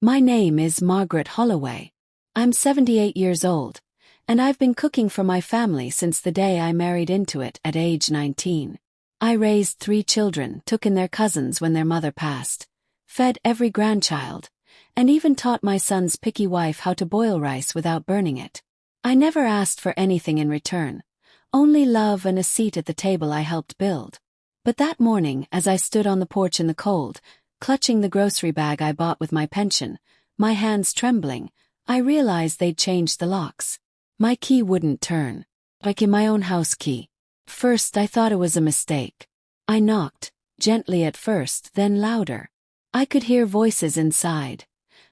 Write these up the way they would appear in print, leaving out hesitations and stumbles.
My name is Margaret Holloway. I'm 78 years old, and I've been cooking for my family since the day I married into it at age 19. I raised 3 children, took in their cousins when their mother passed, fed every grandchild, and even taught my son's picky wife how to boil rice without burning it. I never asked for anything in return, only love and a seat at the table I helped build. But that morning, as I stood on the porch in the cold, clutching the grocery bag I bought with my pension, my hands trembling, I realized they'd changed the locks. My key wouldn't turn, like in my own house key. First I thought it was a mistake. I knocked, gently at first, then louder. I could hear voices inside.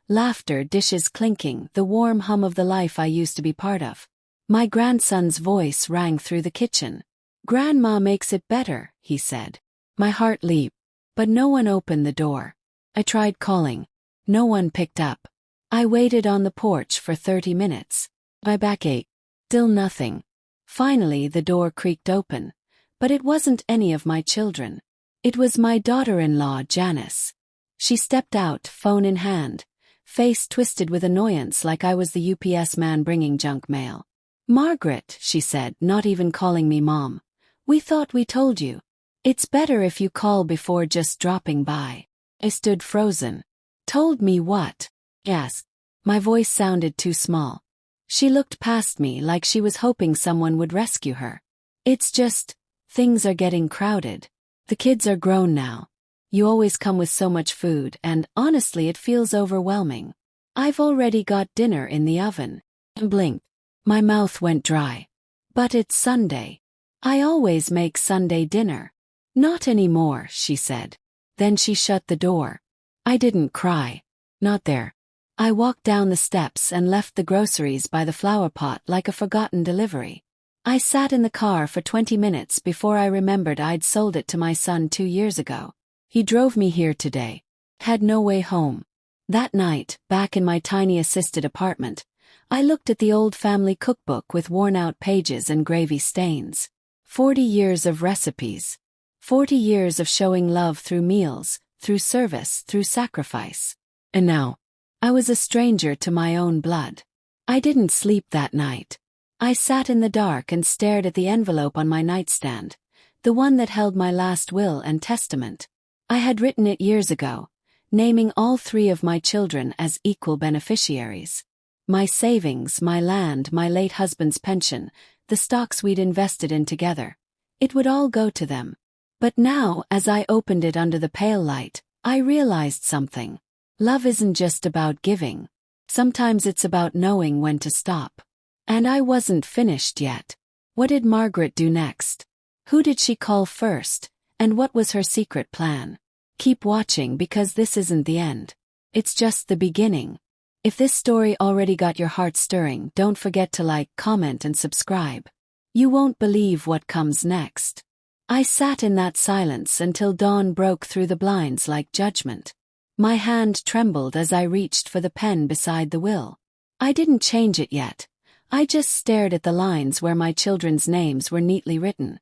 Laughter, dishes clinking, the warm hum of the life I used to be part of. My grandson's voice rang through the kitchen. "Grandma makes it better," he said. My heart leaped, but no one opened the door. I tried calling. No one picked up. I waited on the porch for 30 minutes. My back ached. Still nothing. Finally the door creaked open, but it wasn't any of my children. It was my daughter-in-law, Janice. She stepped out, phone in hand, face twisted with annoyance like I was the UPS man bringing junk mail. "Margaret," she said, not even calling me Mom. "We thought we told you. It's better if you call before just dropping by." I stood frozen. "Told me what?" "Yes." My voice sounded too small. She looked past me like she was hoping someone would rescue her. "It's just, things are getting crowded. The kids are grown now. You always come with so much food, and honestly it feels overwhelming. I've already got dinner in the oven." I blinked. My mouth went dry. "But it's Sunday. I always make Sunday dinner." "Not anymore," she said. Then she shut the door. I didn't cry. Not there. I walked down the steps and left the groceries by the flower pot like a forgotten delivery. I sat in the car for 20 minutes before I remembered I'd sold it to my son 2 years ago. He drove me here today. Had no way home. That night, back in my tiny assisted apartment, I looked at the old family cookbook with worn-out pages and gravy stains. 40 years of recipes. 40 years of showing love through meals, through service, through sacrifice. And now, I was a stranger to my own blood. I didn't sleep that night. I sat in the dark and stared at the envelope on my nightstand, the one that held my last will and testament. I had written it years ago, naming all 3 of my children as equal beneficiaries. My savings, my land, my late husband's pension, the stocks we'd invested in together. It would all go to them. But now, as I opened it under the pale light, I realized something. Love isn't just about giving. Sometimes it's about knowing when to stop. And I wasn't finished yet. What did Margaret do next? Who did she call first? And what was her secret plan? Keep watching, because this isn't the end. It's just the beginning. If this story already got your heart stirring, don't forget to like, comment, and subscribe. You won't believe what comes next. I sat in that silence until dawn broke through the blinds like judgment. My hand trembled as I reached for the pen beside the will. I didn't change it yet. I just stared at the lines where my children's names were neatly written.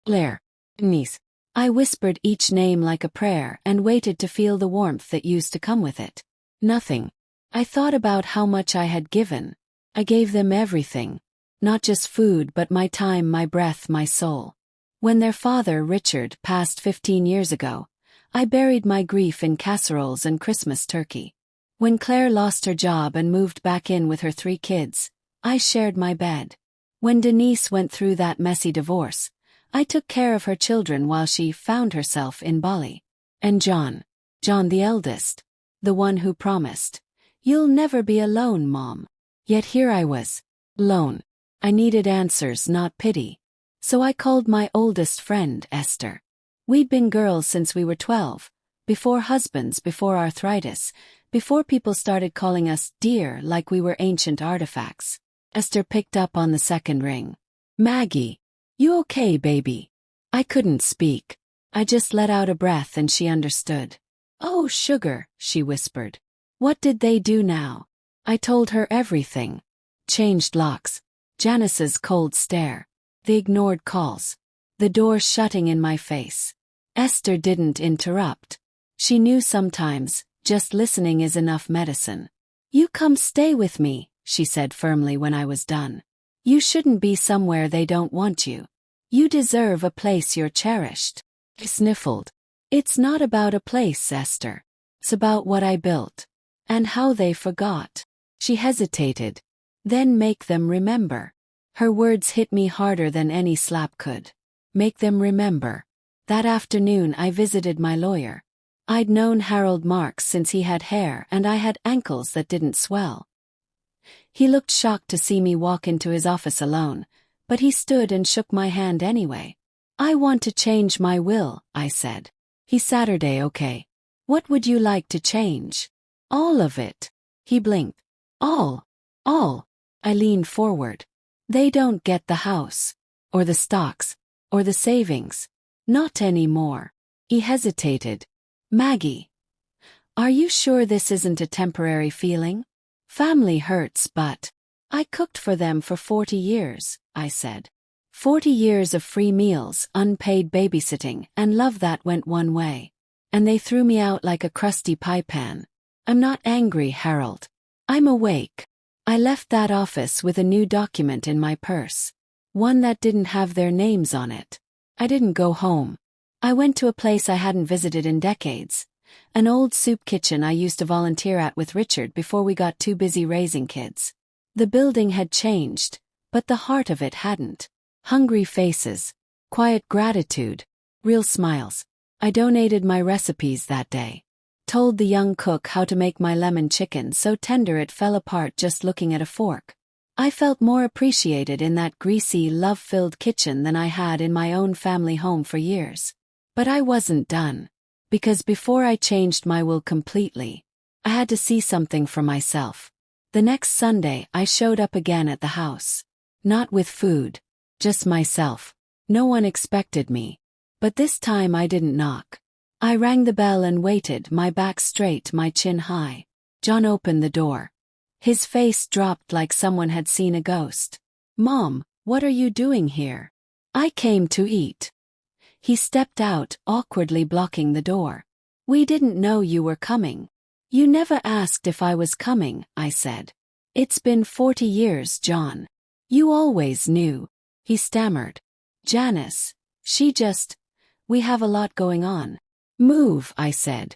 Claire. Niece. I whispered each name like a prayer and waited to feel the warmth that used to come with it. Nothing. I thought about how much I had given. I gave them everything. Not just food, but my time, my breath, my soul. When their father, Richard, passed 15 years ago, I buried my grief in casseroles and Christmas turkey. When Claire lost her job and moved back in with her 3 kids, I shared my bed. When Denise went through that messy divorce, I took care of her children while she found herself in Bali. And John the eldest, the one who promised, "You'll never be alone, Mom." Yet here I was, alone. I needed answers, not pity. So I called my oldest friend, Esther. We'd been girls since we were 12, before husbands, before arthritis, before people started calling us dear like we were ancient artifacts. Esther picked up on the second ring. "Maggie, you okay, baby?" I couldn't speak. I just let out a breath and she understood. "Oh, sugar," she whispered. "What did they do now?" I told her everything. Changed locks. Janice's cold stare. The ignored calls. The door shutting in my face. Esther didn't interrupt. She knew sometimes, Just listening is enough medicine. You come stay with me, she said firmly when I was done. You shouldn't be somewhere they don't want you. You deserve a place you're cherished. I sniffled. It's not about a place, Esther. It's about what I built. And how they forgot. She hesitated. Then make them remember. Her words hit me harder than any slap could. Make them remember. That afternoon I visited my lawyer. I'd known Harold Marks since he had hair and I had ankles that didn't swell. He looked shocked to see me walk into his office alone, but he stood and shook my hand anyway. I want to change my will, I said. He Saturday, okay. What would you like to change? All of it. He blinked. All. I leaned forward. They don't get the house. Or the stocks. Or the savings. Not anymore. He hesitated. Maggie. Are you sure this isn't a temporary feeling? Family hurts, but I cooked for them for 40 years, I said. 40 years of free meals, unpaid babysitting, and love that went one way. And they threw me out like a crusty pie pan. I'm not angry, Harold. I'm awake. I left that office with a new document in my purse. One that didn't have their names on it. I didn't go home. I went to a place I hadn't visited in decades. An old soup kitchen I used to volunteer at with Richard before we got too busy raising kids. The building had changed, but the heart of it hadn't. Hungry faces, quiet gratitude, real smiles. I donated my recipes that day. Told the young cook how to make my lemon chicken so tender it fell apart just looking at a fork. I felt more appreciated in that greasy, love-filled kitchen than I had in my own family home for years. But I wasn't done. Because before I changed my will completely, I had to see something for myself. The next Sunday I showed up again at the house. Not with food. Just myself. No one expected me. But this time I didn't knock. I rang the bell and waited, my back straight, my chin high. John opened the door. His face dropped like someone had seen a ghost. Mom, what are you doing here? I came to eat. He stepped out, awkwardly blocking the door. We didn't know you were coming. You never asked if I was coming, I said. It's been 40 years, John. You always knew. He stammered. Janice, we have a lot going on. Move, I said.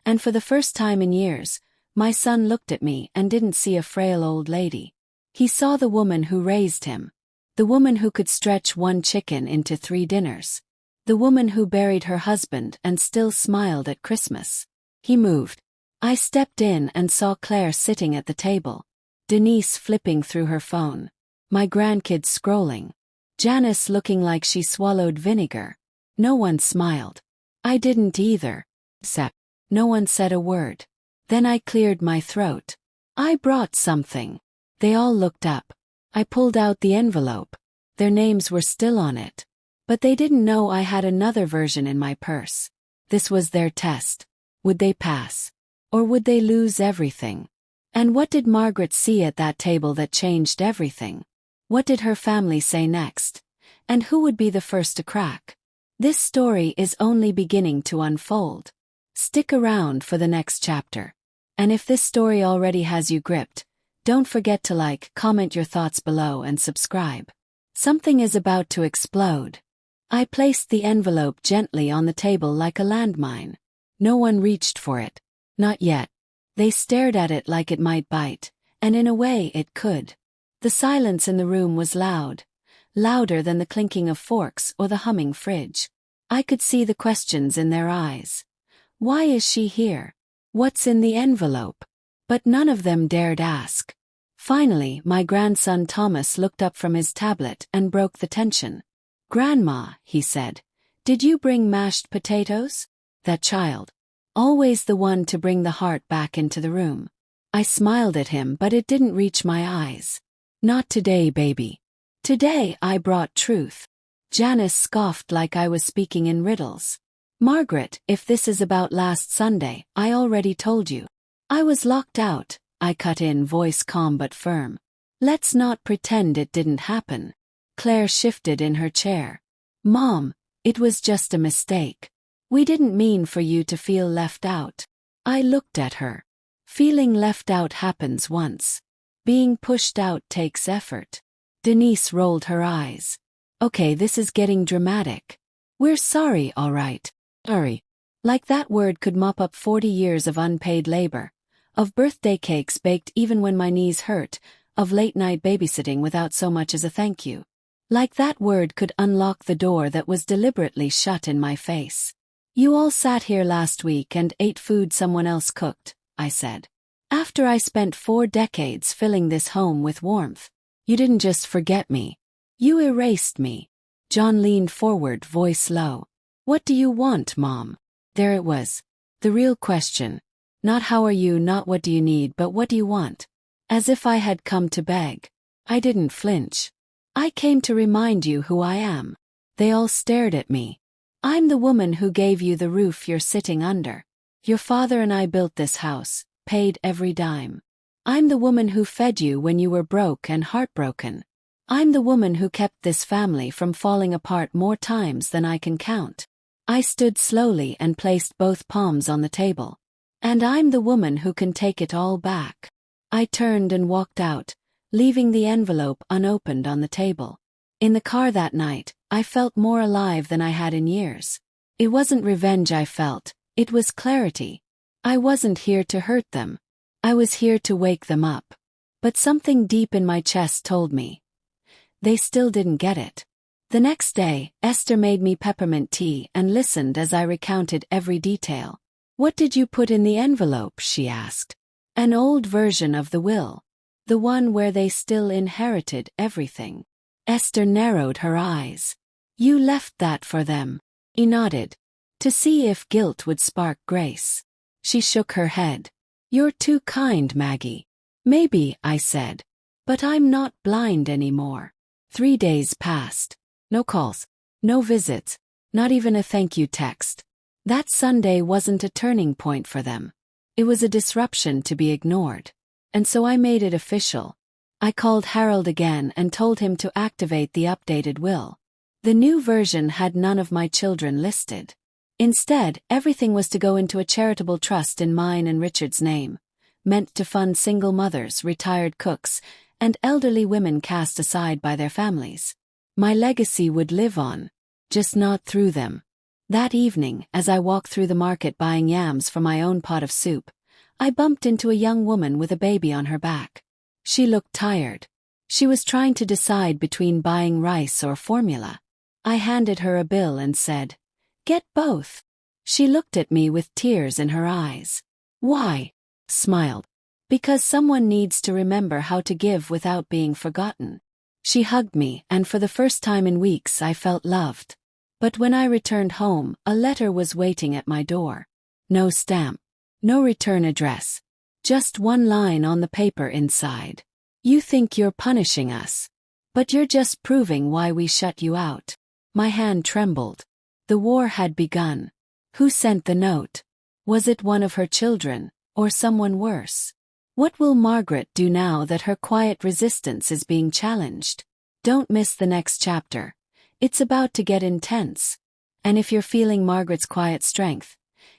And for the first time in years, my son looked at me and didn't see a frail old lady. He saw the woman who raised him. The woman who could stretch one chicken into 3 dinners. The woman who buried her husband and still smiled at Christmas. He moved. I stepped in and saw Claire sitting at the table. Denise flipping through her phone. My grandkids scrolling. Janice looking like she swallowed vinegar. No one smiled. I didn't either. Except, no one said a word. Then I cleared my throat. I brought something. They all looked up. I pulled out the envelope. Their names were still on it. But they didn't know I had another version in my purse. This was their test. Would they pass? Or would they lose everything? And what did Margaret see at that table that changed everything? What did her family say next? And who would be the first to crack? This story is only beginning to unfold. Stick around for the next chapter. And if this story already has you gripped, don't forget to like, comment your thoughts below and subscribe. Something is about to explode. I placed the envelope gently on the table like a landmine. No one reached for it. Not yet. They stared at it like it might bite, and in a way it could. The silence in the room was loud. Louder than the clinking of forks or the humming fridge. I could see the questions in their eyes. Why is she here? What's in the envelope? But none of them dared ask. Finally, my grandson Thomas looked up from his tablet and broke the tension. Grandma, he said, did you bring mashed potatoes? That child. Always the one to bring the heart back into the room. I smiled at him, but it didn't reach my eyes. Not today, baby. Today I brought truth. Janice scoffed like I was speaking in riddles. Margaret, if this is about last Sunday, I already told you. I was locked out, I cut in, voice calm but firm. Let's not pretend it didn't happen. Claire shifted in her chair. Mom, it was just a mistake. We didn't mean for you to feel left out. I looked at her. Feeling left out happens once. Being pushed out takes effort. Denise rolled her eyes. Okay, this is getting dramatic. We're sorry, all right. Sorry. Like that word could mop up 40 years of unpaid labor. Of birthday cakes baked even when my knees hurt. Of late-night babysitting without so much as a thank you. Like that word could unlock the door that was deliberately shut in my face. You all sat here last week and ate food someone else cooked, I said. After I spent 4 decades filling this home with warmth. You didn't just forget me. You erased me. John leaned forward, voice low. What do you want, Mom? There it was. The real question. Not how are you, not what do you need, but what do you want? As if I had come to beg. I didn't flinch. I came to remind you who I am. They all stared at me. I'm the woman who gave you the roof you're sitting under. Your father and I built this house, paid every dime. I'm the woman who fed you when you were broke and heartbroken. I'm the woman who kept this family from falling apart more times than I can count. I stood slowly and placed both palms on the table. And I'm the woman who can take it all back. I turned and walked out, leaving the envelope unopened on the table. In the car that night, I felt more alive than I had in years. It wasn't revenge I felt, it was clarity. I wasn't here to hurt them. I was here to wake them up. But something deep in my chest told me. They still didn't get it. The next day, Esther made me peppermint tea and listened as I recounted every detail. What did you put in the envelope? She asked. An old version of the will. The one where they still inherited everything. Esther narrowed her eyes. You left that for them. He nodded. To see if guilt would spark grace. She shook her head. You're too kind, Maggie. Maybe, I said. But I'm not blind anymore. 3 days passed. No calls. No visits. Not even a thank you text. That Sunday wasn't a turning point for them. It was a disruption to be ignored. And so I made it official. I called Harold again and told him to activate the updated will. The new version had none of my children listed. Instead, everything was to go into a charitable trust in mine and Richard's name, meant to fund single mothers, retired cooks, and elderly women cast aside by their families. My legacy would live on, just not through them. That evening, as I walked through the market buying yams for my own pot of soup, I bumped into a young woman with a baby on her back. She looked tired. She was trying to decide between buying rice or formula. I handed her a bill and said, "Get both." She looked at me with tears in her eyes. Why? Smiled. Because someone needs to remember how to give without being forgotten. She hugged me, and for the first time in weeks I felt loved. But when I returned home, a letter was waiting at my door. No stamp. No return address. Just one line on the paper inside. You think you're punishing us. But you're just proving why we shut you out. My hand trembled. The war had begun. Who sent the note? Was it one of her children, or someone worse? What will Margaret do now that her quiet resistance is being challenged? Don't miss the next chapter. It's about to get intense. And if you're feeling Margaret's quiet strength,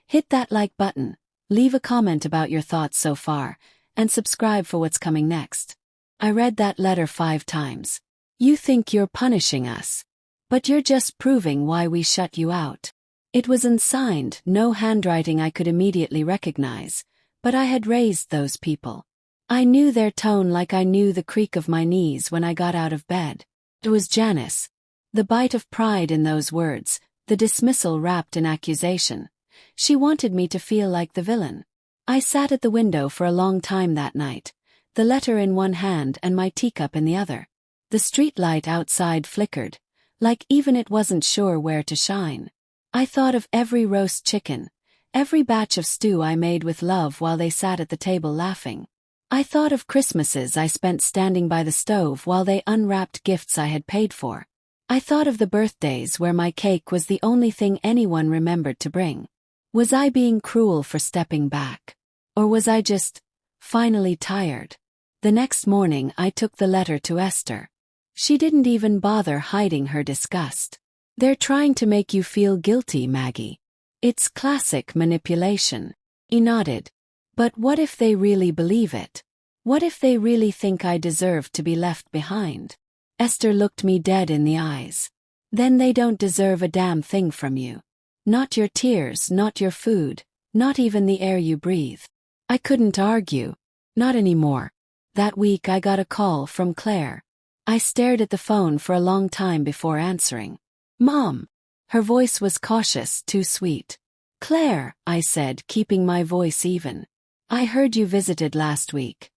hit that like button, leave a comment about your thoughts so far, and subscribe for what's coming next. I read that letter 5 times. You think you're punishing us. But you're just proving why we shut you out. It was unsigned, no handwriting I could immediately recognize, but I had raised those people. I knew their tone like I knew the creak of my knees when I got out of bed. It was Janice. The bite of pride in those words, the dismissal wrapped in accusation. She wanted me to feel like the villain. I sat at the window for a long time that night, the letter in one hand and my teacup in the other. The streetlight outside flickered, like even it wasn't sure where to shine. I thought of every roast chicken, every batch of stew I made with love while they sat at the table laughing. I thought of Christmases I spent standing by the stove while they unwrapped gifts I had paid for. I thought of the birthdays where my cake was the only thing anyone remembered to bring. Was I being cruel for stepping back? Or was I just finally tired? The next morning I took the letter to Esther. She didn't even bother hiding her disgust. They're trying to make you feel guilty, Maggie. It's classic manipulation. He nodded. But what if they really believe it? What if they really think I deserve to be left behind? Esther looked me dead in the eyes. Then they don't deserve a damn thing from you. Not your tears, not your food, not even the air you breathe. I couldn't argue. Not anymore. That week I got a call from Claire. I stared at the phone for a long time before answering. Mom. Her voice was cautious, too sweet. Claire, I said, keeping my voice even. I heard you visited last week.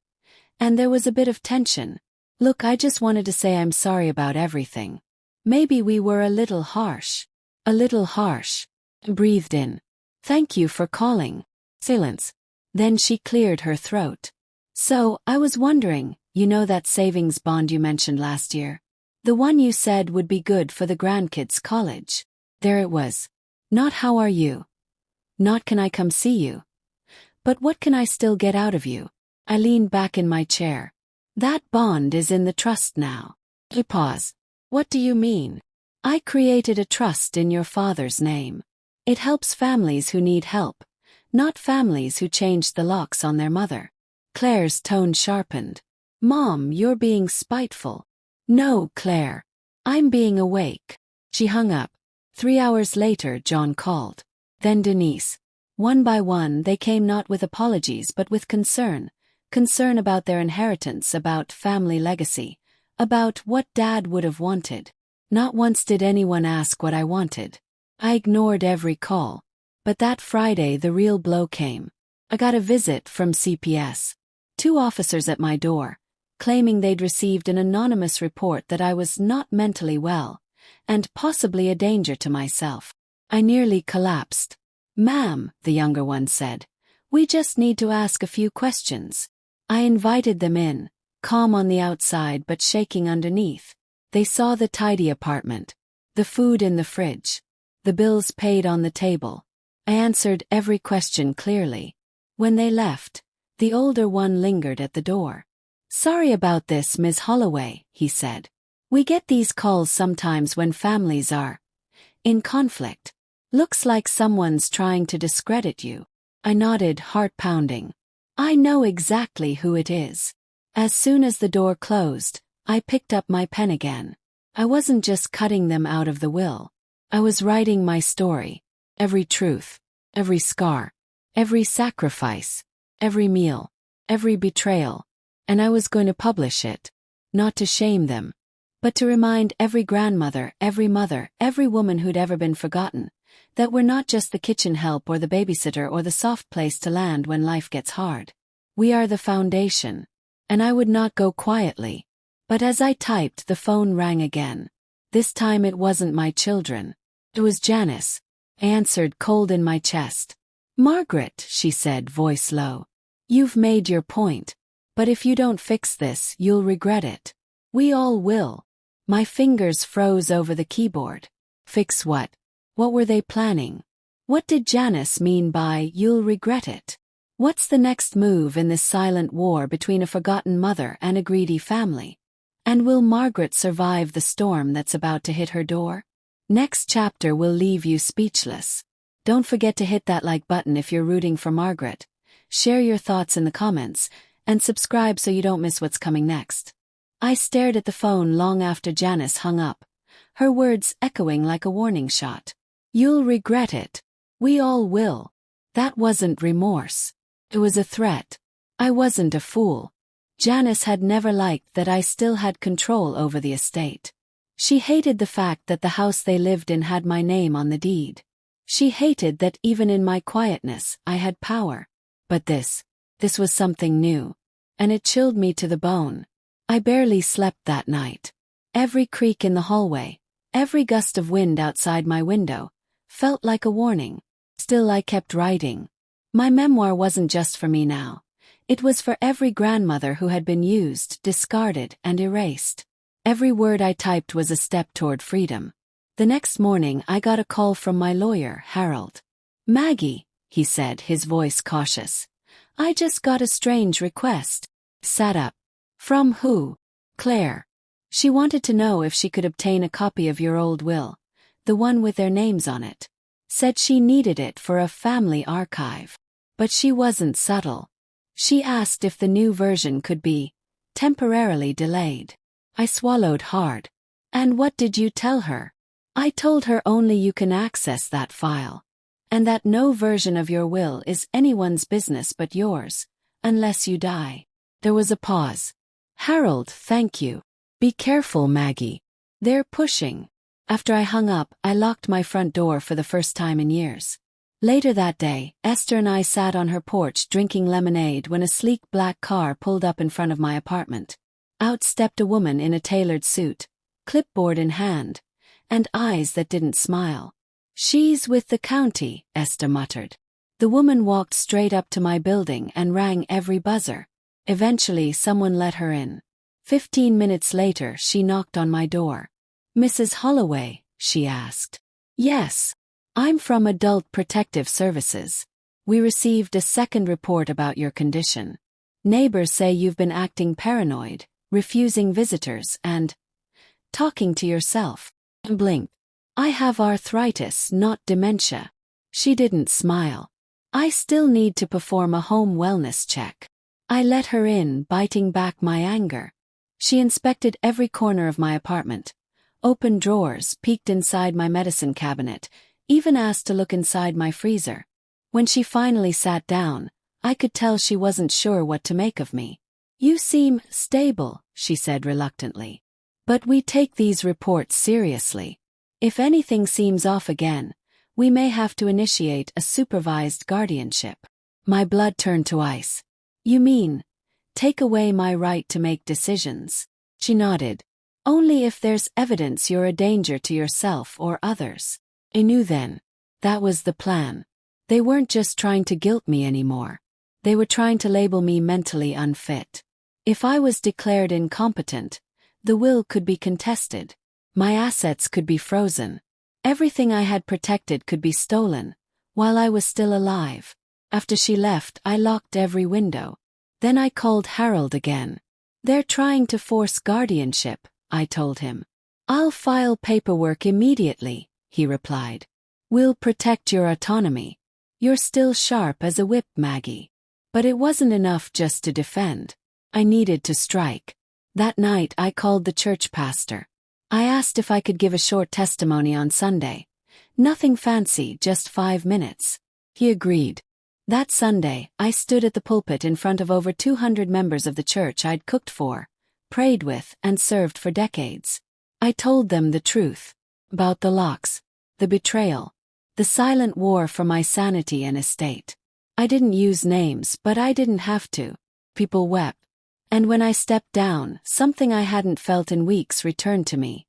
And there was a bit of tension. Look, I just wanted to say I'm sorry about everything. Maybe we were a little harsh. A little harsh. Breathed in. Thank you for calling. Silence. Then she cleared her throat. So, I was wondering, you know that savings bond you mentioned last year? The one you said would be good for the grandkids' college. There it was. Not how are you? Not can I come see you? But what can I still get out of you? I leaned back in my chair. That bond is in the trust now. He paused. What do you mean? I created a trust in your father's name. It helps families who need help, not families who changed the locks on their mother. Claire's tone sharpened. Mom, you're being spiteful. No, Claire. I'm being awake. She hung up. 3 hours later, John called. Then Denise. One by one, they came not with apologies but with concern. Concern about their inheritance, about family legacy, about what Dad would have wanted. Not once did anyone ask what I wanted. I ignored every call. But that Friday the real blow came. I got a visit from CPS. 2 officers at my door, claiming they'd received an anonymous report that I was not mentally well, and possibly a danger to myself. I nearly collapsed. Ma'am, the younger one said, we just need to ask a few questions. I invited them in, calm on the outside but shaking underneath. They saw the tidy apartment, the food in the fridge, the bills paid on the table. I answered every question clearly. When they left, the older one lingered at the door. Sorry about this, Ms. Holloway, he said. We get these calls sometimes when families are in conflict. Looks like someone's trying to discredit you. I nodded, heart pounding. I know exactly who it is. As soon as the door closed, I picked up my pen again. I wasn't just cutting them out of the will. I was writing my story. Every truth, every scar, every sacrifice, every meal, every betrayal. And I was going to publish it. Not to shame them, but to remind every grandmother, every mother, every woman who'd ever been forgotten, that we're not just the kitchen help or the babysitter or the soft place to land when life gets hard. We are the foundation. And I would not go quietly. But as I typed, the phone rang again. This time it wasn't my children. It was Janice. I answered, cold in my chest. Margaret, she said, voice low. You've made your point. But if you don't fix this, you'll regret it. We all will. My fingers froze over the keyboard. Fix what? What were they planning? What did Janice mean by, you'll regret it? What's the next move in this silent war between a forgotten mother and a greedy family? And will Margaret survive the storm that's about to hit her door? Next chapter will leave you speechless. Don't forget to hit that like button if you're rooting for Margaret. Share your thoughts in the comments, and subscribe so you don't miss what's coming next. I stared at the phone long after Janice hung up, her words echoing like a warning shot. You'll regret it. We all will. That wasn't remorse. It was a threat. I wasn't a fool. Janice had never liked that I still had control over the estate. She hated the fact that the house they lived in had my name on the deed. She hated that even in my quietness, I had power. But this was something new. And it chilled me to the bone. I barely slept that night. Every creak in the hallway, every gust of wind outside my window, felt like a warning. Still I kept writing. My memoir wasn't just for me now. It was for every grandmother who had been used, discarded, and erased. Every word I typed was a step toward freedom. The next morning I got a call from my lawyer, Harold. Maggie, he said, his voice cautious. I just got a strange request. Sat up. From who? Claire. She wanted to know if she could obtain a copy of your old will, the one with their names on it. Said she needed it for a family archive. But she wasn't subtle. She asked if the new version could be temporarily delayed. I swallowed hard. And what did you tell her? I told her only you can access that file. And that no version of your will is anyone's business but yours, unless you die. There was a pause. Harold, thank you. Be careful, Maggie. They're pushing. After I hung up, I locked my front door for the first time in years. Later that day, Esther and I sat on her porch drinking lemonade when a sleek black car pulled up in front of my apartment. Out stepped a woman in a tailored suit, clipboard in hand, and eyes that didn't smile. She's with the county, Esther muttered. The woman walked straight up to my building and rang every buzzer. Eventually, someone let her in. 15 minutes later, she knocked on my door. Mrs. Holloway, she asked. Yes. I'm from Adult Protective Services. We received a second report about your condition. Neighbors say you've been acting paranoid, refusing visitors, and talking to yourself. Blink. I have arthritis, not dementia. She didn't smile. I still need to perform a home wellness check. I let her in, biting back my anger. She inspected every corner of my apartment, opened drawers, peeked inside my medicine cabinet, even asked to look inside my freezer. When she finally sat down, I could tell she wasn't sure what to make of me. You seem stable, she said reluctantly. But we take these reports seriously. If anything seems off again, we may have to initiate a supervised guardianship. My blood turned to ice. You mean, take away my right to make decisions? She nodded. Only if there's evidence you're a danger to yourself or others. I knew then. That was the plan. They weren't just trying to guilt me anymore. They were trying to label me mentally unfit. If I was declared incompetent, the will could be contested. My assets could be frozen. Everything I had protected could be stolen, while I was still alive. After she left, I locked every window. Then I called Harold again. They're trying to force guardianship, I told him. I'll file paperwork immediately, he replied. We'll protect your autonomy. You're still sharp as a whip, Maggie. But it wasn't enough just to defend. I needed to strike. That night I called the church pastor. I asked if I could give a short testimony on Sunday. Nothing fancy, just 5 minutes. He agreed. That Sunday, I stood at the pulpit in front of over 200 members of the church I'd cooked for, prayed with, and served for decades. I told them the truth. About the locks, the betrayal, the silent war for my sanity and estate. I didn't use names, but I didn't have to. People wept. And when I stepped down, something I hadn't felt in weeks returned to me.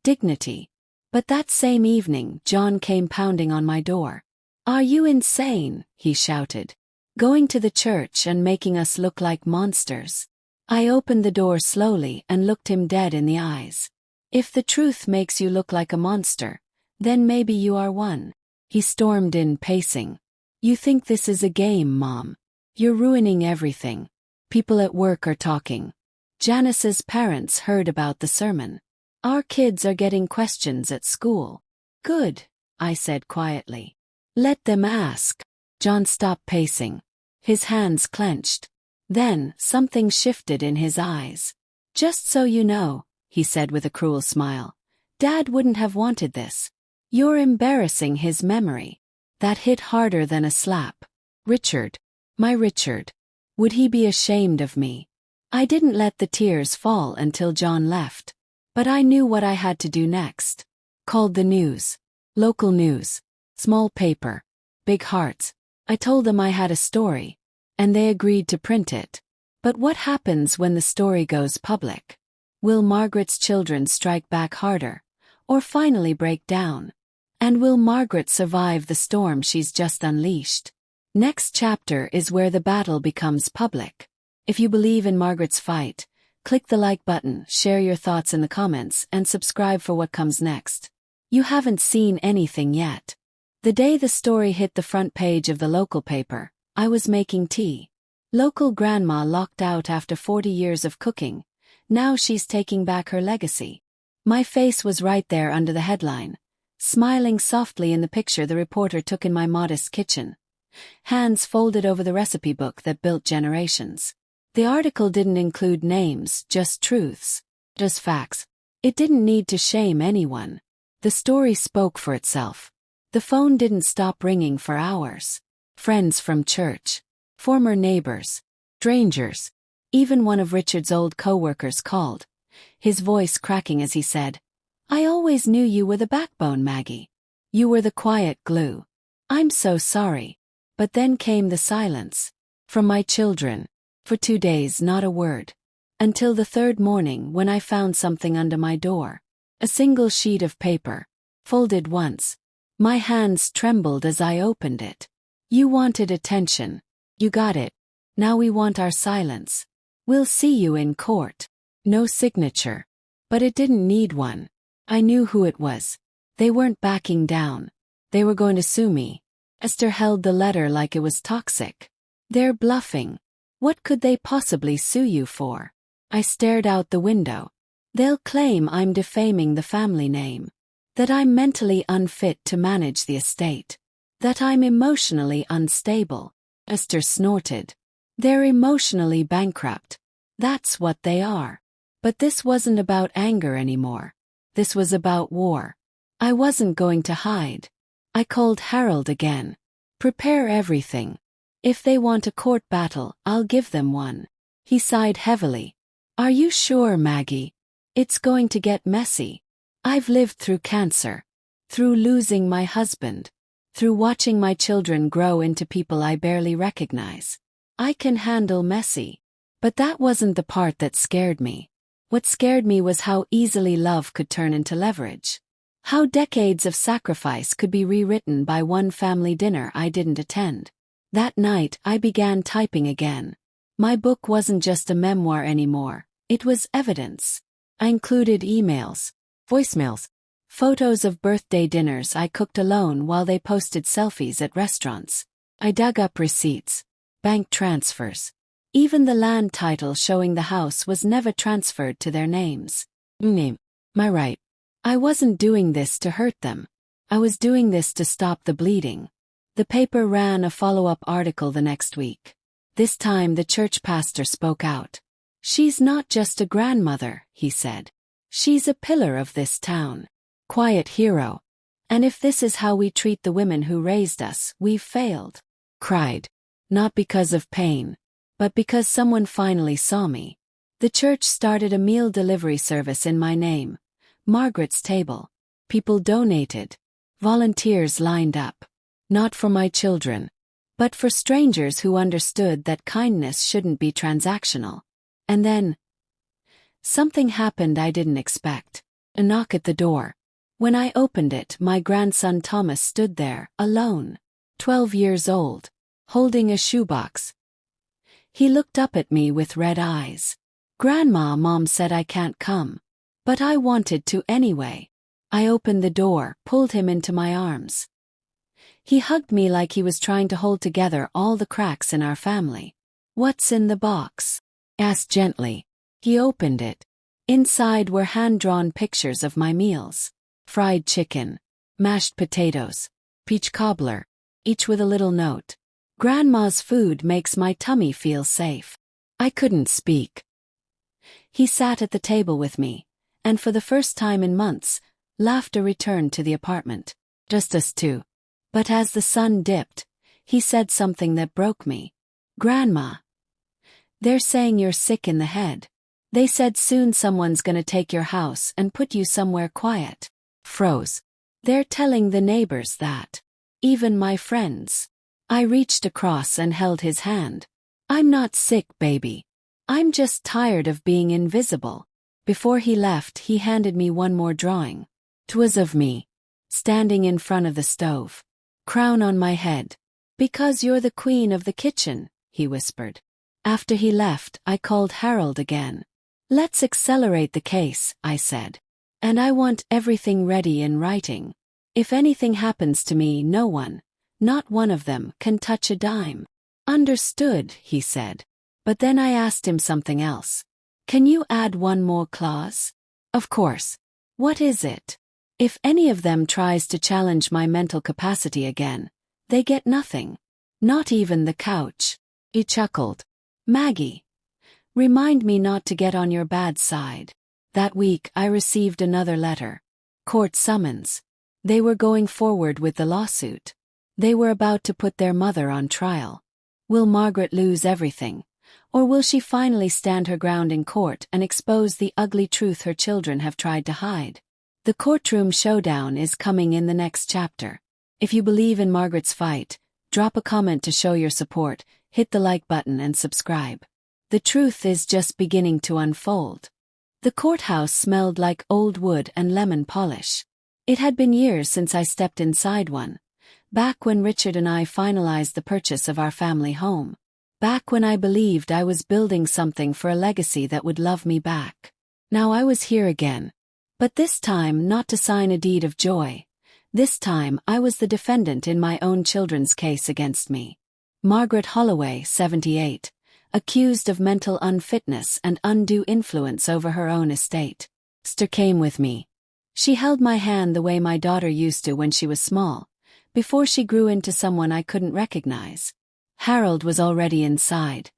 Dignity. But that same evening, John came pounding on my door. Are you insane? He shouted. Going to the church and making us look like monsters. I opened the door slowly and looked him dead in the eyes. If the truth makes you look like a monster, then maybe you are one. He stormed in, pacing. You think this is a game, Mom? You're ruining everything. People at work are talking. Janice's parents heard about the sermon. Our kids are getting questions at school. Good, I said quietly. Let them ask. John stopped pacing. His hands clenched. Then, something shifted in his eyes. Just so you know, he said with a cruel smile, Dad wouldn't have wanted this. You're embarrassing his memory. That hit harder than a slap. Richard. My Richard. Would he be ashamed of me? I didn't let the tears fall until John left. But I knew what I had to do next. Called the news. Local news. Small paper. Big hearts. I told them I had a story. And they agreed to print it. But what happens when the story goes public? Will Margaret's children strike back harder? Or finally break down? And will Margaret survive the storm she's just unleashed? Next chapter is where the battle becomes public. If you believe in Margaret's fight, click the like button, share your thoughts in the comments, and subscribe for what comes next. You haven't seen anything yet. The day the story hit the front page of the local paper, I was making tea. Local grandma locked out after 40 years of cooking. Now she's taking back her legacy. My face was right there under the headline, smiling softly in the picture the reporter took in my modest kitchen. hands folded over the recipe book that built generations. The article didn't include names, just truths. Just facts. It didn't need to shame anyone. The story spoke for itself. The phone didn't stop ringing for hours. Friends from church, former neighbors, strangers. Even one of Richard's old co-workers called, his voice cracking as he said, "I always knew you were the backbone, Maggie. You were the quiet glue. I'm so sorry." But then came the silence. From my children. For 2 days, not a word. Until the third morning when I found something under my door. A single sheet of paper. Folded once. My hands trembled as I opened it. "You wanted attention. You got it. Now we want our silence. We'll see you in court." No signature. But it didn't need one. I knew who it was. They weren't backing down. They were going to sue me. Esther held the letter like it was toxic. "They're bluffing. What could they possibly sue you for?" I stared out the window. "They'll claim I'm defaming the family name. That I'm mentally unfit to manage the estate. That I'm emotionally unstable." Esther snorted. "They're emotionally bankrupt. That's what they are." But this wasn't about anger anymore. This was about war. I wasn't going to hide. I called Harold again. "Prepare everything. If they want a court battle, I'll give them one." He sighed heavily. "Are you sure, Maggie? It's going to get messy. I've lived through cancer. Through losing my husband. Through watching my children grow into people I barely recognize. I can handle messy." But that wasn't the part that scared me. What scared me was how easily love could turn into leverage. How decades of sacrifice could be rewritten by one family dinner I didn't attend. That night, I began typing again. My book wasn't just a memoir anymore. It was evidence. I included emails, voicemails, photos of birthday dinners I cooked alone while they posted selfies at restaurants. I dug up receipts, bank transfers. Even the land title showing the house was never transferred to their names. Name. My right. I wasn't doing this to hurt them. I was doing this to stop the bleeding. The paper ran a follow-up article the next week. This time the church pastor spoke out. "She's not just a grandmother," he said. "She's a pillar of this town. Quiet hero. And if this is how we treat the women who raised us, we've failed." Cried. Not because of pain, but because someone finally saw me. The church started a meal delivery service in my name. Margaret's Table. People donated. Volunteers lined up. Not for my children, but for strangers who understood that kindness shouldn't be transactional. And then, something happened I didn't expect. A knock at the door. When I opened it, my grandson Thomas stood there, alone. 12 years old, holding a shoebox. He looked up at me with red eyes. "Grandma, Mom said I can't come. But I wanted to anyway." I opened the door, pulled him into my arms. He hugged me like he was trying to hold together all the cracks in our family. "What's in the box?" asked gently. He opened it. Inside were hand-drawn pictures of my meals. Fried chicken, mashed potatoes, peach cobbler, each with a little note. "Grandma's food makes my tummy feel safe." I couldn't speak. He sat at the table with me, and for the first time in months, laughter returned to the apartment. Just us two. But as the sun dipped, he said something that broke me. "Grandma, they're saying you're sick in the head. They said soon someone's gonna take your house and put you somewhere quiet." Froze. "They're telling the neighbors that. Even my friends." I reached across and held his hand. "I'm not sick, baby. I'm just tired of being invisible." Before he left, he handed me one more drawing. 'Twas of me, standing in front of the stove. Crown on my head. "Because you're the queen of the kitchen," he whispered. After he left, I called Harold again. "Let's accelerate the case," I said. "And I want everything ready in writing. If anything happens to me, no one, not one of them, can touch a dime." "Understood," he said. But then I asked him something else. "Can you add one more clause?" "Of course." "What is it?" "If any of them tries to challenge my mental capacity again, they get nothing. Not even the couch. He chuckled. Maggie, remind me not to get on your bad side. That week I received another letter. Court summons. They were going forward with the lawsuit. They were about to put their mother on trial. Will Margaret lose everything? Or will she finally stand her ground in court and expose the ugly truth her children have tried to hide? The courtroom showdown is coming in the next chapter. If you believe in Margaret's fight, drop a comment to show your support, hit the like button and subscribe. The truth is just beginning to unfold. The courthouse smelled like old wood and lemon polish. It had been years since I stepped inside one. Back when Richard and I finalized the purchase of our family home. Back when I believed I was building something for a legacy that would love me back. Now I was here again. But this time not to sign a deed of joy. This time I was the defendant in my own children's case against me. Margaret Holloway, 78, accused of mental unfitness and undue influence over her own estate. Esther came with me. She held my hand the way my daughter used to when she was small, before she grew into someone I couldn't recognize. Harold was already inside.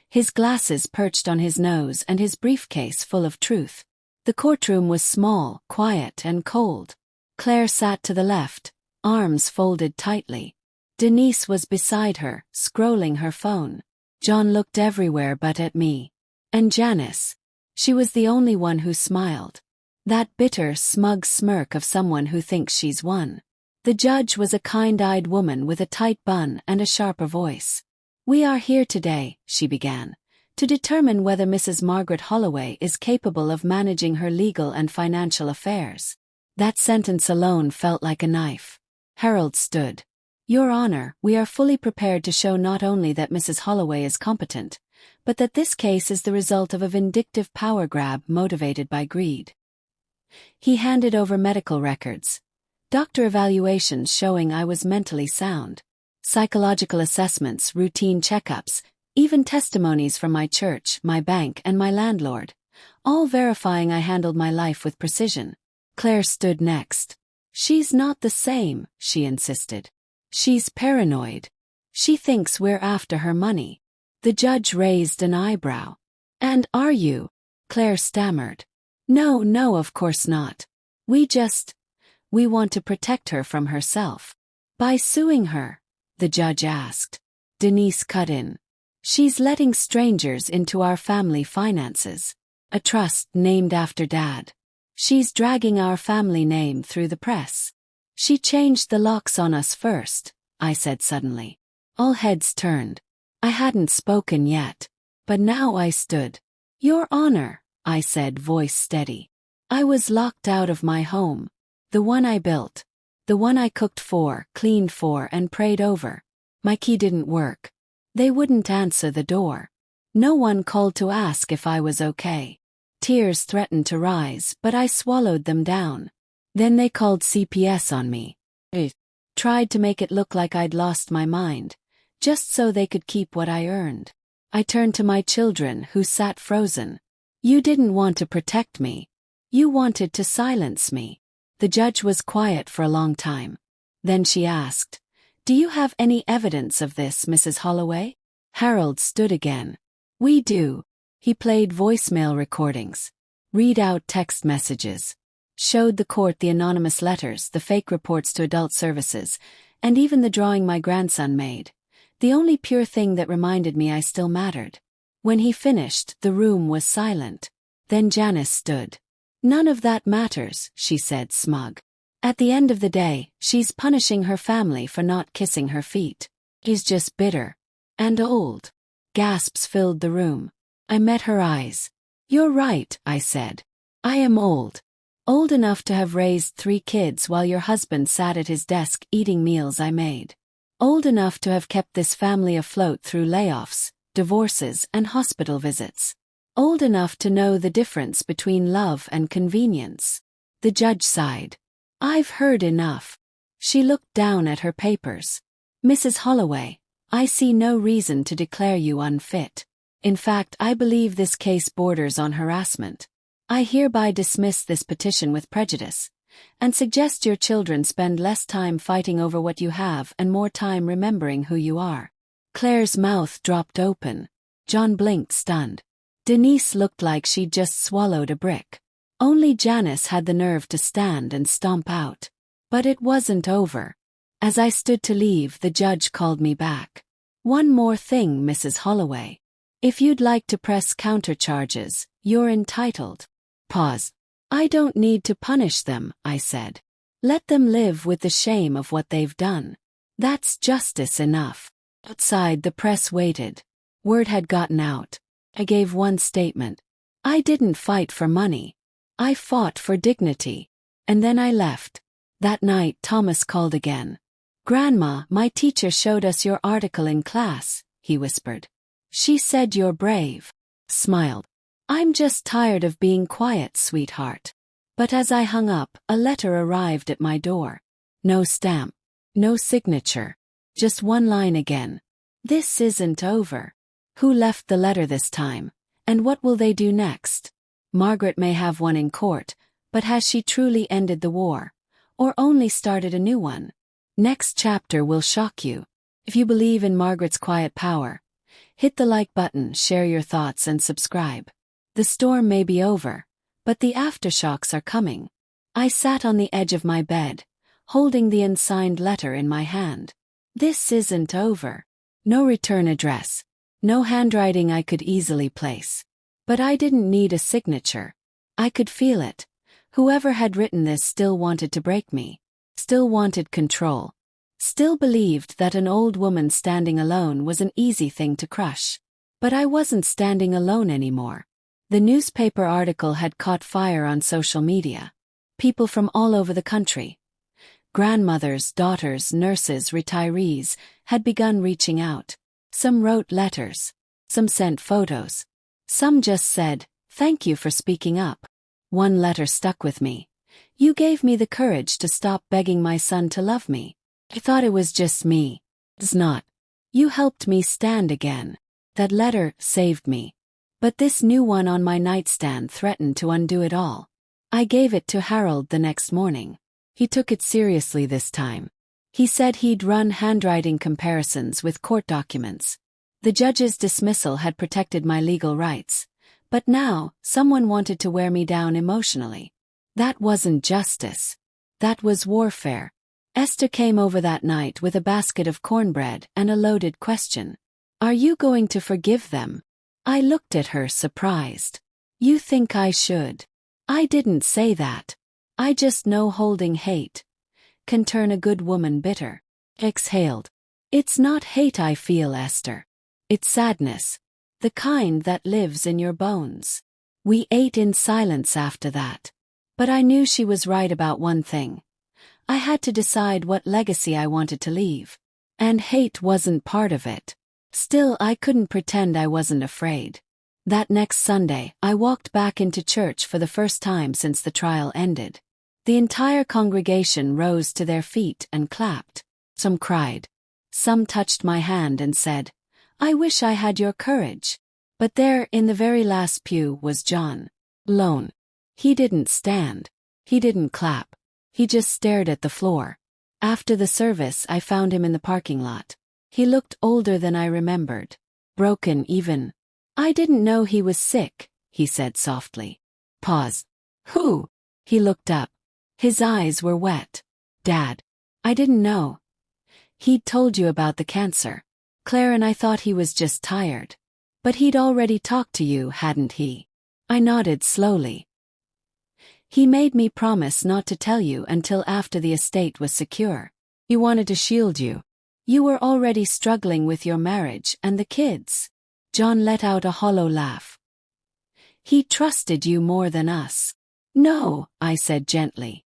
His glasses perched on his nose and his briefcase full of truth. The courtroom was small, quiet, and cold. Claire sat to the left, arms folded tightly. Denise was beside her, scrolling her phone. John looked everywhere but at me. And Janice. She was the only one who smiled. That bitter, smug smirk of someone who thinks she's won. The judge was a kind-eyed woman with a tight bun and a sharper voice. "We are here today," she began, "to determine whether Mrs. Margaret Holloway is capable of managing her legal and financial affairs." That sentence alone felt like a knife. Harold stood. "Your Honor, we are fully prepared to show not only that Mrs. Holloway is competent, but that this case is the result of a vindictive power grab motivated by greed." He handed over medical records. Doctor evaluations showing I was mentally sound. Psychological assessments, routine checkups, even testimonies from my church, my bank, and my landlord, all verifying I handled my life with precision. Claire stood next. "She's not the same," she insisted. "She's paranoid. She thinks we're after her money." The judge raised an eyebrow. "And are you?" Claire stammered. No, of course not. We want to protect her from herself." "By suing her?" the judge asked. Denise cut in. "She's letting strangers into our family finances. A trust named after Dad. She's dragging our family name through the press. She changed the locks on us first," I said suddenly. All heads turned. I hadn't spoken yet. But now I stood. "Your Honor," I said, voice steady. "I was locked out of my home. The one I built. The one I cooked for, cleaned for, and prayed over. My key didn't work. They wouldn't answer the door. No one called to ask if I was okay. Tears threatened to rise, but I swallowed them down. Then they called CPS on me. Tried to make it look like I'd lost my mind, just so they could keep what I earned. I turned to my children, who sat frozen. You didn't want to protect me. You wanted to silence me." The judge was quiet for a long time. Then she asked, "Do you have any evidence of this, Mrs. Holloway?" Harold stood again. "We do." He played voicemail recordings, read out text messages, showed the court the anonymous letters, the fake reports to adult services, and even the drawing my grandson made. The only pure thing that reminded me I still mattered. When he finished, the room was silent. Then Janice stood. "None of that matters," she said, smug. "At the end of the day, she's punishing her family for not kissing her feet. He's just bitter. And old." Gasps filled the room. I met her eyes. "You're right," I said. "I am old. Old enough to have raised 3 kids while your husband sat at his desk eating meals I made. Old enough to have kept this family afloat through layoffs, divorces, and hospital visits. Old enough to know the difference between love and convenience." The judge sighed. "I've heard enough." She looked down at her papers. "Mrs. Holloway, I see no reason to declare you unfit. In fact, I believe this case borders on harassment. I hereby dismiss this petition with prejudice, and suggest your children spend less time fighting over what you have and more time remembering who you are. Claire's mouth dropped open. John blinked, stunned. Denise looked like she'd just swallowed a brick. Only Janice had the nerve to stand and stomp out. But it wasn't over. As I stood to leave, the judge called me back. "One more thing, Mrs. Holloway. If you'd like to press countercharges, you're entitled." Pause. "I don't need to punish them," I said. "Let them live with the shame of what they've done. That's justice enough." Outside, the press waited. Word had gotten out. I gave one statement. I didn't fight for money. I fought for dignity. And then I left. That night, Thomas called again. "Grandma, my teacher showed us your article in class," he whispered. "She said you're brave." Smiled. "I'm just tired of being quiet, sweetheart." But as I hung up, a letter arrived at my door. No stamp. No signature. Just one line again. "This isn't over." Who left the letter this time? And what will they do next? Margaret may have won in court, but has she truly ended the war? Or only started a new one? Next chapter will shock you. If you believe in Margaret's quiet power, hit the like button, share your thoughts, and subscribe. The storm may be over, but the aftershocks are coming. I sat on the edge of my bed, holding the unsigned letter in my hand. This isn't over. No return address. No handwriting I could easily place. But I didn't need a signature. I could feel it. Whoever had written this still wanted to break me. Still wanted control. Still believed that an old woman standing alone was an easy thing to crush. But I wasn't standing alone anymore. The newspaper article had caught fire on social media. People from all over the country, grandmothers, daughters, nurses, retirees, had begun reaching out. Some wrote letters. Some sent photos. Some just said, "Thank you for speaking up." One letter stuck with me. "You gave me the courage to stop begging my son to love me. I thought it was just me. It's not. You helped me stand again." That letter saved me. But this new one on my nightstand threatened to undo it all. I gave it to Harold the next morning. He took it seriously this time. He said he'd run handwriting comparisons with court documents. The judge's dismissal had protected my legal rights. But now, someone wanted to wear me down emotionally. That wasn't justice. That was warfare. Esther came over that night with a basket of cornbread and a loaded question. "Are you going to forgive them?" I looked at her, surprised. "You think I should?" I didn't say that. I just know holding hate can turn a good woman bitter. Exhaled. "It's not hate I feel, Esther. It's sadness. The kind that lives in your bones." We ate in silence after that. But I knew she was right about one thing. I had to decide what legacy I wanted to leave. And hate wasn't part of it. Still, I couldn't pretend I wasn't afraid. That next Sunday, I walked back into church for the first time since the trial ended. The entire congregation rose to their feet and clapped. Some cried. Some touched my hand and said, "I wish I had your courage." But there, in the very last pew, was John. Alone. He didn't stand. He didn't clap. He just stared at the floor. After the service, I found him in the parking lot. He looked older than I remembered. Broken even. "I didn't know he was sick," he said softly. Pause. "Who?" He looked up. His eyes were wet. "Dad." "I didn't know. He'd told you about the cancer. Claire and I thought he was just tired. But he'd already talked to you, hadn't he?" I nodded slowly. "He made me promise not to tell you until after the estate was secure. He wanted to shield you. You were already struggling with your marriage and the kids." John let out a hollow laugh. "He trusted you more than us." "No," I said gently.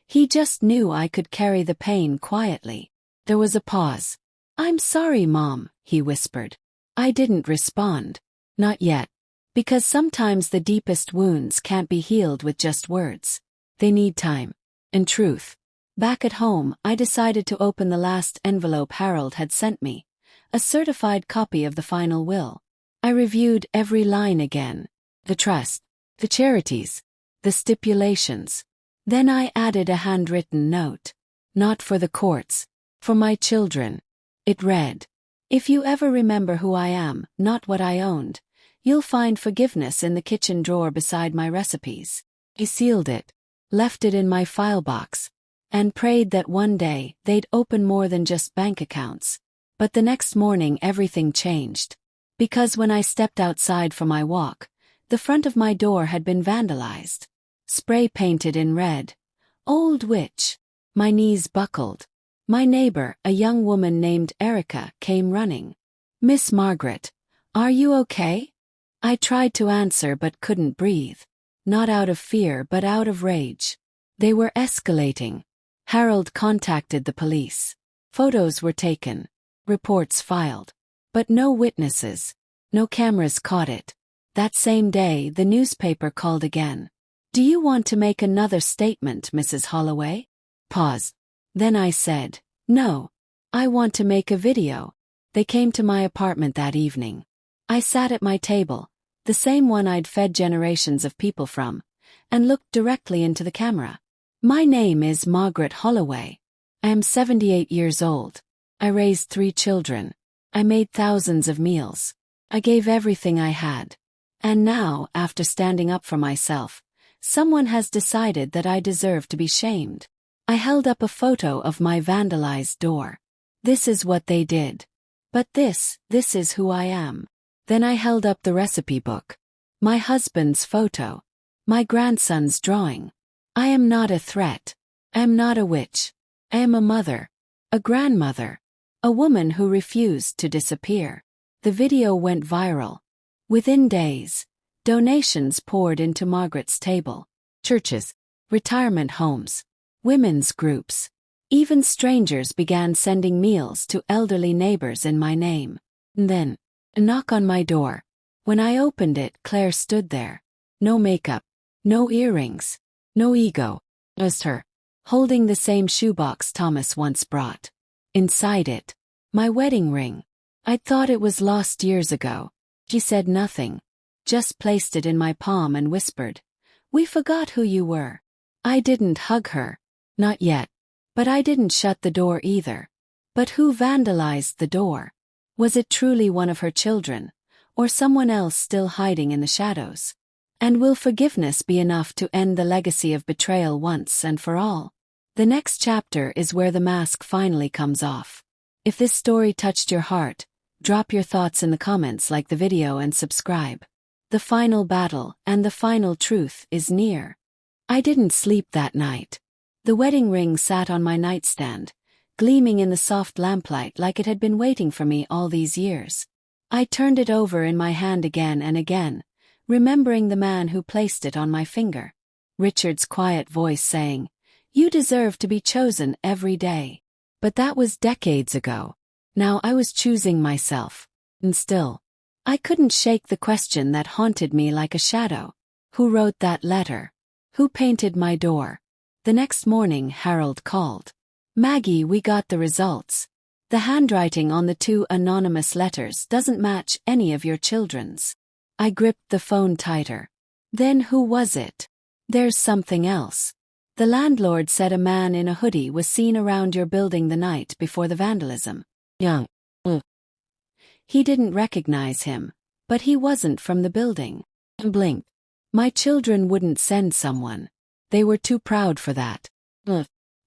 "He just knew I could carry the pain quietly." There was a pause. "I'm sorry, Mom," he whispered. I didn't respond. Not yet. Because sometimes the deepest wounds can't be healed with just words. They need time. And truth. Back at home, I decided to open the last envelope Harold had sent me. A certified copy of the final will. I reviewed every line again. The trust. The charities. The stipulations. Then I added a handwritten note. Not for the courts. For my children. It read, "If you ever remember who I am, not what I owned, you'll find forgiveness in the kitchen drawer beside my recipes." I sealed it, left it in my file box, and prayed that one day they'd open more than just bank accounts. But the next morning everything changed. Because when I stepped outside for my walk, the front of my door had been vandalized. Spray painted in red. "Old Witch." My knees buckled. My neighbor, a young woman named Erica, came running. "Miss Margaret, are you okay?" I tried to answer but couldn't breathe. Not out of fear but out of rage. They were escalating. Harold contacted the police. Photos were taken. Reports filed. But no witnesses. No cameras caught it. That same day, the newspaper called again. "Do you want to make another statement, Mrs. Holloway?" Pause. Then I said, "No. I want to make a video." They came to my apartment that evening. I sat at my table, the same one I'd fed generations of people from, and looked directly into the camera. "My name is Margaret Holloway. I am 78 years old. I raised 3 children. I made thousands of meals. I gave everything I had. And now, after standing up for myself, someone has decided that I deserve to be shamed." I held up a photo of my vandalized door. "This is what they did. But this is who I am." Then I held up the recipe book. My husband's photo. My grandson's drawing. I am not a threat. I am not a witch. I am a mother. A grandmother. A woman who refused to disappear. The video went viral. Within days, donations poured into Margaret's table. Churches, retirement homes, women's groups. Even strangers began sending meals to elderly neighbors in my name. And then, a knock on my door. When I opened it, Claire stood there. No makeup, no earrings, no ego. Just her, holding the same shoebox Thomas once brought. Inside it, my wedding ring. I'd thought it was lost years ago. She said nothing, just placed it in my palm and whispered, "We forgot who you were." I didn't hug her. Not yet. But I didn't shut the door either. But who vandalized the door? Was it truly one of her children, or someone else still hiding in the shadows? And will forgiveness be enough to end the legacy of betrayal once and for all? The next chapter is where the mask finally comes off. If this story touched your heart, drop your thoughts in the comments, like the video and subscribe. The final battle and the final truth is near. I didn't sleep that night. The wedding ring sat on my nightstand, gleaming in the soft lamplight like it had been waiting for me all these years. I turned it over in my hand again and again, remembering the man who placed it on my finger. Richard's quiet voice saying, "You deserve to be chosen every day." But that was decades ago. Now I was choosing myself. And still, I couldn't shake the question that haunted me like a shadow. Who wrote that letter? Who painted my door? The next morning Harold called. "Maggie, we got the results. The handwriting on the 2 anonymous letters doesn't match any of your children's." I gripped the phone tighter. "Then who was it?" "There's something else. The landlord said a man in a hoodie was seen around your building the night before the vandalism. Young. He didn't recognize him, but he wasn't from the building." I blinked. My children wouldn't send someone. They were too proud for that.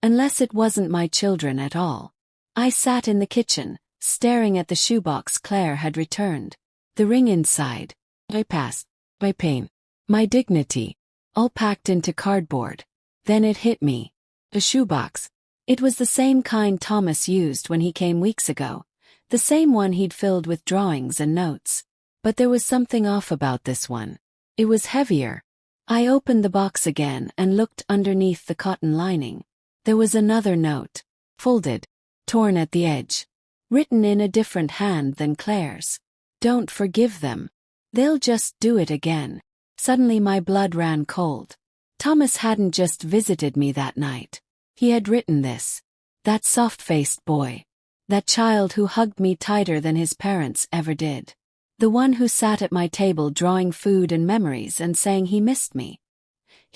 Unless it wasn't my children at all. I sat in the kitchen, staring at the shoebox Claire had returned. The ring inside. My past. My pain. My dignity. All packed into cardboard. Then it hit me. A shoebox. It was the same kind Thomas used when he came weeks ago. The same one he'd filled with drawings and notes. But there was something off about this one. It was heavier. I opened the box again and looked underneath the cotton lining. There was another note. Folded. Torn at the edge. Written in a different hand than Claire's. "Don't forgive them. They'll just do it again." Suddenly my blood ran cold. Thomas hadn't just visited me that night. He had written this. That soft-faced boy. That child who hugged me tighter than his parents ever did. The one who sat at my table drawing food and memories and saying he missed me.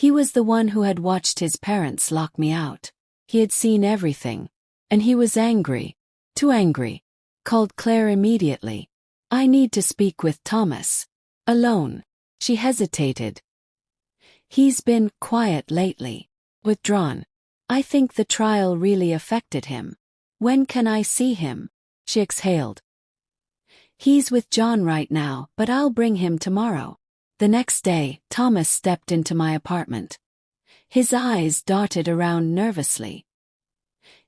He was the one who had watched his parents lock me out. He had seen everything. And he was angry. Too angry. Called Claire immediately. I need to speak with Thomas. Alone. She hesitated. He's been quiet lately. Withdrawn. I think the trial really affected him. When can I see him? She exhaled. He's with John right now, but I'll bring him tomorrow. The next day, Thomas stepped into my apartment. His eyes darted around nervously.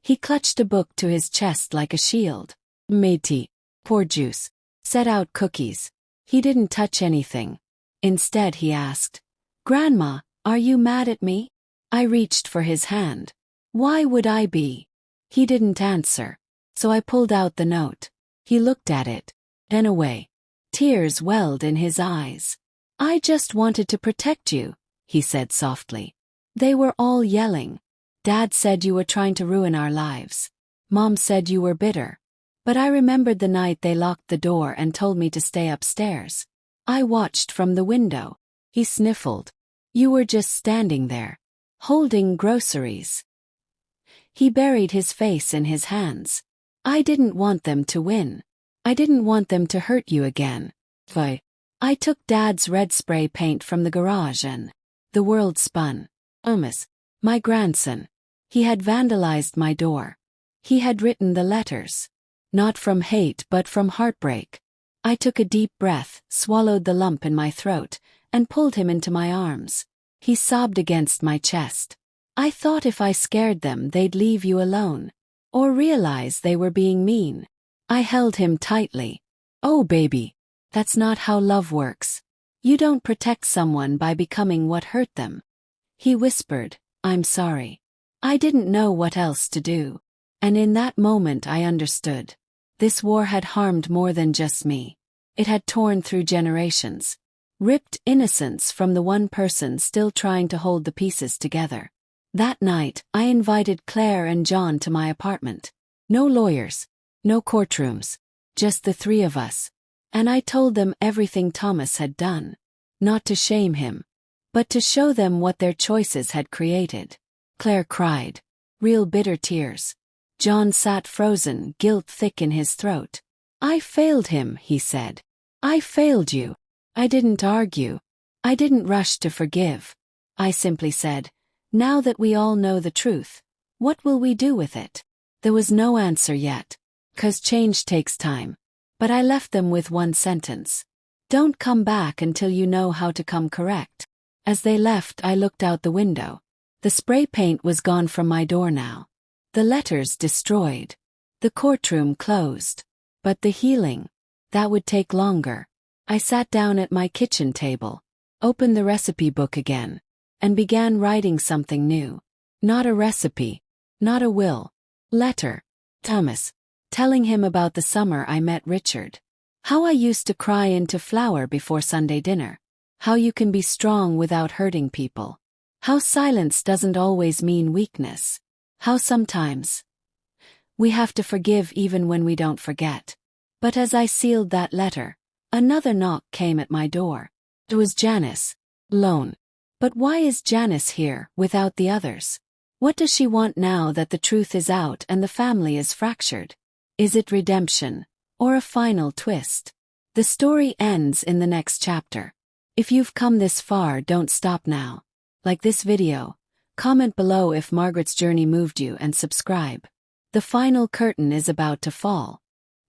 He clutched a book to his chest like a shield. Made tea. Poured juice. Set out cookies. He didn't touch anything. Instead he asked, "Grandma, are you mad at me?" I reached for his hand. Why would I be? He didn't answer. So I pulled out the note. He looked at it. Then away. Tears welled in his eyes. "I just wanted to protect you," he said softly. "They were all yelling. Dad said you were trying to ruin our lives. Mom said you were bitter. But I remembered the night they locked the door and told me to stay upstairs. I watched from the window." He sniffled. "You were just standing there, holding groceries." He buried his face in his hands. "I didn't want them to win. I didn't want them to hurt you again. I took Dad's red spray paint from the garage and the world spun. Thomas, my grandson. He had vandalized my door. He had written the letters. Not from hate but from heartbreak." I took a deep breath, swallowed the lump in my throat, and pulled him into my arms. He sobbed against my chest. "I thought if I scared them they'd leave you alone. Or realize they were being mean." I held him tightly. "Oh baby. That's not how love works. You don't protect someone by becoming what hurt them." He whispered, "I'm sorry. I didn't know what else to do." And in that moment I understood. This war had harmed more than just me. It had torn through generations. Ripped innocence from the one person still trying to hold the pieces together. That night, I invited Claire and John to my apartment. No lawyers. No courtrooms. Just the three of us. And I told them everything Thomas had done. Not to shame him, but to show them what their choices had created. Claire cried. Real bitter tears. John sat frozen, guilt thick in his throat. "I failed him," he said. "I failed you." I didn't argue. I didn't rush to forgive. I simply said, "Now that we all know the truth, what will we do with it?" There was no answer yet. 'Cause change takes time. But I left them with one sentence. Don't come back until you know how to come correct. As they left, I looked out the window. The spray paint was gone from my door now. The letters destroyed. The courtroom closed. But the healing, that would take longer. I sat down at my kitchen table, opened the recipe book again, and began writing something new. Not a recipe. Not a will. Letter. Thomas. Telling him about the summer I met Richard. How I used to cry into flour before Sunday dinner. How you can be strong without hurting people. How silence doesn't always mean weakness. How sometimes we have to forgive even when we don't forget. But as I sealed that letter, another knock came at my door. It was Janice. Alone. But why is Janice here, without the others? What does she want now that the truth is out and the family is fractured? Is it redemption, or a final twist? The story ends in the next chapter. If you've come this far, don't stop now. Like this video, comment below if Margaret's journey moved you and subscribe. The final curtain is about to fall.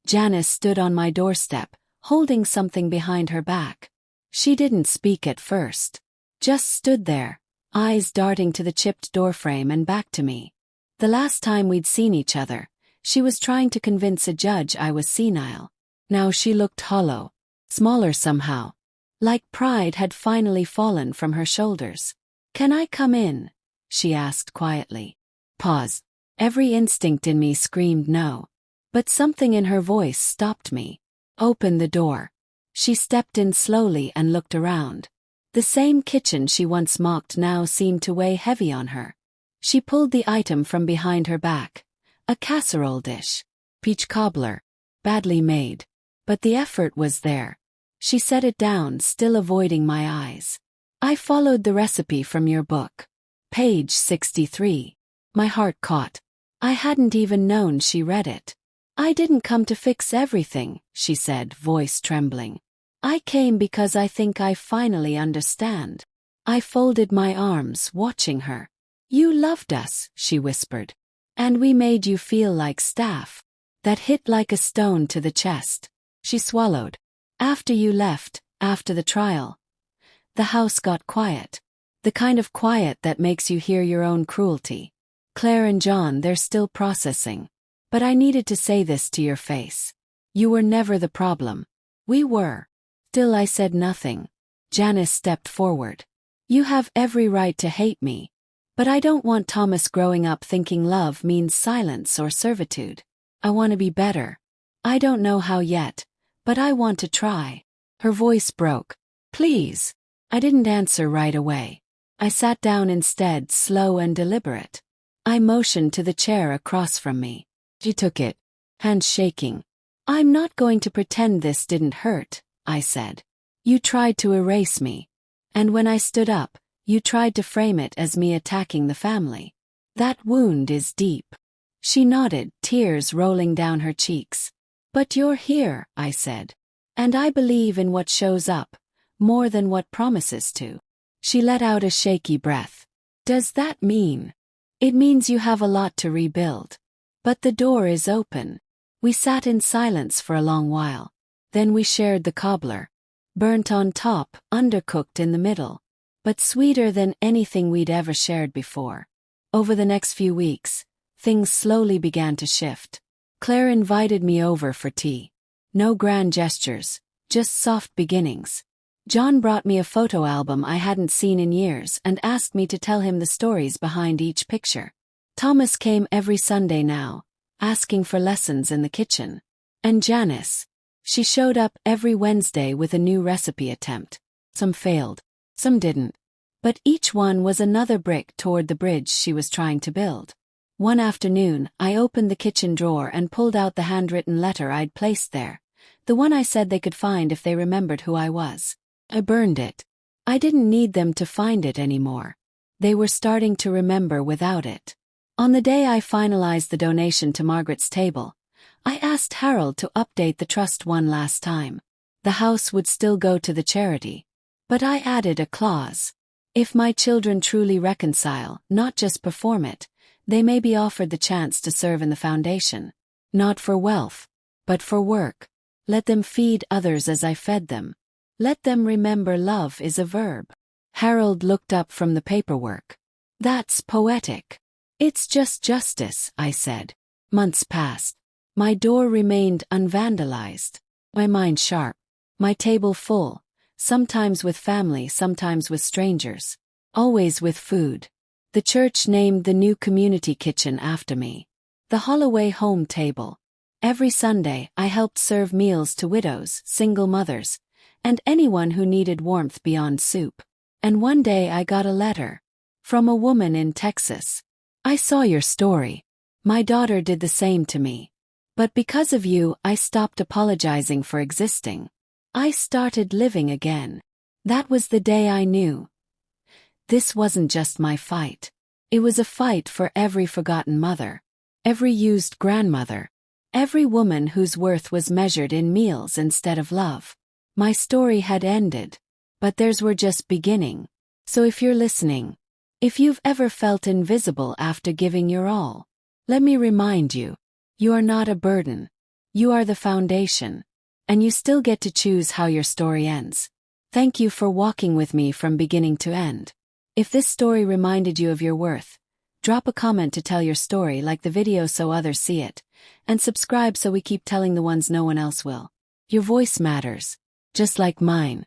Janice stood on my doorstep, holding something behind her back. She didn't speak at first. Just stood there, eyes darting to the chipped doorframe and back to me. The last time we'd seen each other, she was trying to convince a judge I was senile. Now she looked hollow, smaller somehow. Like pride had finally fallen from her shoulders. "Can I come in?" she asked quietly. Pause. Every instinct in me screamed no. But something in her voice stopped me. "Open the door." She stepped in slowly and looked around. The same kitchen she once mocked now seemed to weigh heavy on her. She pulled the item from behind her back. A casserole dish. Peach cobbler. Badly made. But the effort was there. She set it down, still avoiding my eyes. I followed the recipe from your book. Page 63. My heart caught. I hadn't even known she read it. I didn't come to fix everything, she said, voice trembling. I came because I think I finally understand. I folded my arms, watching her. You loved us, she whispered. And we made you feel like staff. That hit like a stone to the chest. She swallowed. After you left, after the trial, the house got quiet. The kind of quiet that makes you hear your own cruelty. Claire and John, they're still processing. But I needed to say this to your face. You were never the problem. We were. Still I said nothing. Janice stepped forward. You have every right to hate me. But I don't want Thomas growing up thinking love means silence or servitude. I want to be better. I don't know how yet, but I want to try. Her voice broke. Please. I didn't answer right away. I sat down instead, slow and deliberate. I motioned to the chair across from me. She took it, hands shaking. I'm not going to pretend this didn't hurt, I said. You tried to erase me. And when I stood up, you tried to frame it as me attacking the family. That wound is deep. She nodded, tears rolling down her cheeks. But you're here, I said. And I believe in what shows up, more than what promises to. She let out a shaky breath. Does that mean? It means you have a lot to rebuild. But the door is open. We sat in silence for a long while. Then we shared the cobbler. Burnt on top, undercooked in the middle. But sweeter than anything we'd ever shared before. Over the next few weeks, things slowly began to shift. Claire invited me over for tea. No grand gestures, just soft beginnings. John brought me a photo album I hadn't seen in years and asked me to tell him the stories behind each picture. Thomas came every Sunday now, asking for lessons in the kitchen. And Janice. She showed up every Wednesday with a new recipe attempt. Some failed, some didn't. But each one was another brick toward the bridge she was trying to build. One afternoon, I opened the kitchen drawer and pulled out the handwritten letter I'd placed there. The one I said they could find if they remembered who I was. I burned it. I didn't need them to find it anymore. They were starting to remember without it. On the day I finalized the donation to Margaret's table, I asked Harold to update the trust one last time. The house would still go to the charity. But I added a clause. If my children truly reconcile, not just perform it, they may be offered the chance to serve in the foundation. Not for wealth, but for work. Let them feed others as I fed them. Let them remember love is a verb. Harold looked up from the paperwork. That's poetic. It's just justice, I said. Months passed. My door remained unvandalized. My mind sharp. My table full. Sometimes with family, sometimes with strangers. Always with food. The church named the new community kitchen after me. The Holloway Home Table. Every Sunday, I helped serve meals to widows, single mothers, and anyone who needed warmth beyond soup. And one day I got a letter. From a woman in Texas. I saw your story. My daughter did the same to me. But because of you, I stopped apologizing for existing. I started living again. That was the day I knew. This wasn't just my fight. It was a fight for every forgotten mother. Every used grandmother. Every woman whose worth was measured in meals instead of love. My story had ended. But theirs were just beginning. So if you're listening, if you've ever felt invisible after giving your all, let me remind you, you are not a burden. You are the foundation. And you still get to choose how your story ends. Thank you for walking with me from beginning to end. If this story reminded you of your worth, drop a comment to tell your story, like the video so others see it, and subscribe so we keep telling the ones no one else will. Your voice matters, just like mine.